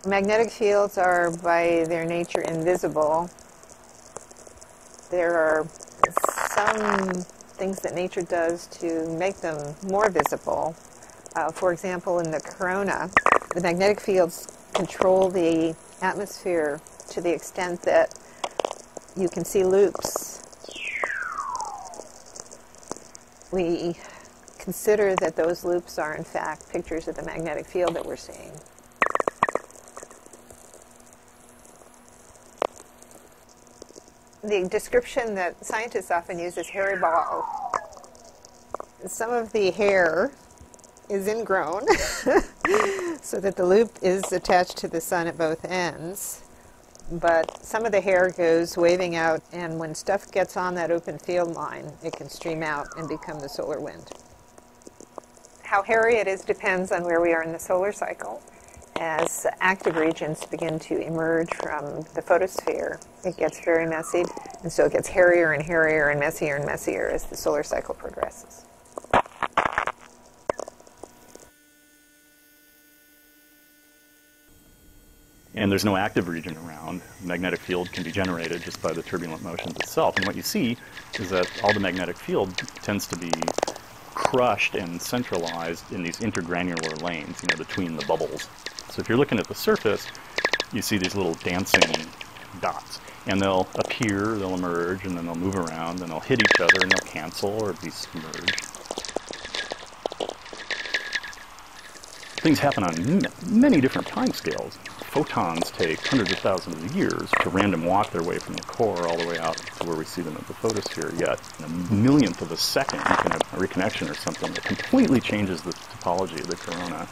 Magnetic fields are, by their nature, invisible. There are some things that nature does to make them more visible. For example, in the corona, the magnetic fields control the atmosphere to the extent that you can see loops. We consider that those loops are, in fact, pictures of the magnetic field that we're seeing. The description that scientists often use is hairy ball. Some of the hair is ingrown so that the loop is attached to the sun at both ends, but some of the hair goes waving out, and when stuff gets on that open field line, it can stream out and become the solar wind. How hairy it is depends on where we are in the solar cycle. As active regions begin to emerge from the photosphere, it gets very messy, and so it gets hairier and hairier and messier as the solar cycle progresses. And there's no active region around. Magnetic field can be generated just by the turbulent motions itself. And what you see is that all the magnetic field tends to be crushed and centralized in these intergranular lanes, between the bubbles. So if you're looking at the surface, you see these little dancing dots. And they'll appear, they'll emerge, and then they'll move around, and they'll hit each other, and they'll cancel or be submerged. Things happen on many different time scales. Photons take hundreds of thousands of years to random walk their way from the core all the way out to where we see them at the photosphere, yet in a millionth of a second you can have a reconnection or something that completely changes the topology of the corona.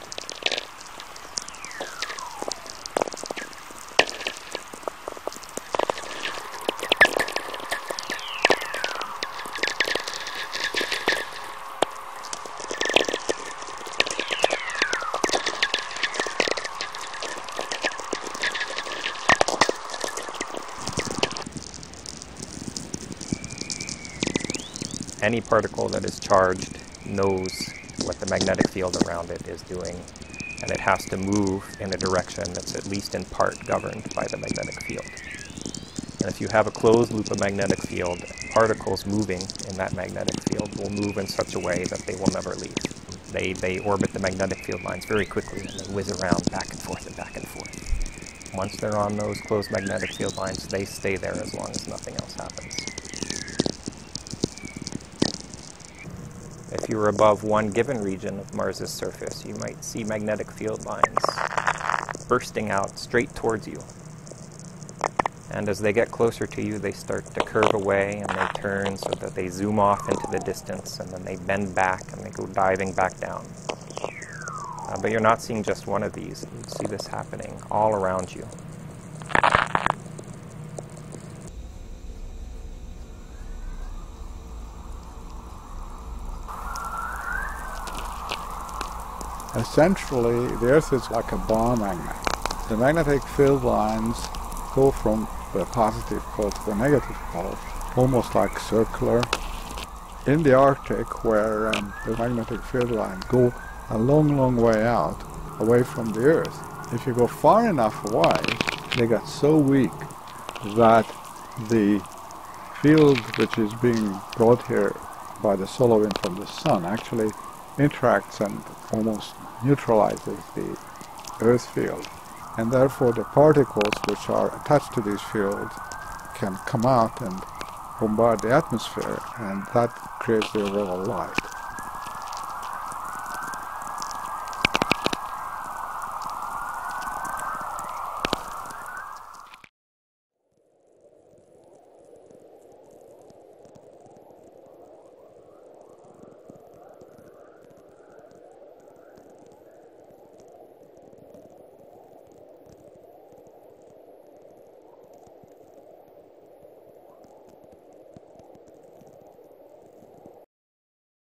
Any particle that is charged knows what the magnetic field around it is doing, and it has to move in a direction that's at least in part governed by the magnetic field. And if you have a closed loop of magnetic field, particles moving in that magnetic field will move in such a way that they will never leave. They orbit the magnetic field lines very quickly, and they whiz around back and forth and back and forth. Once they're on those closed magnetic field lines, they stay there as long as nothing else happens. If you were above one given region of Mars's surface, you might see magnetic field lines bursting out straight towards you. And as they get closer to you, they start to curve away and they turn so that they zoom off into the distance, and then they bend back and they go diving back down. But you're not seeing just one of these. You see this happening all around you. Essentially, the Earth is like a bar magnet. The magnetic field lines go from the positive pole to the negative pole, almost like circular. In the Arctic, where the magnetic field lines go a long, long way out, away from the Earth, if you go far enough away, they get so weak that the field which is being brought here by the solar wind from the sun actually interacts and almost neutralizes the Earth field, and therefore the particles which are attached to these fields can come out and bombard the atmosphere, and that creates the auroral light.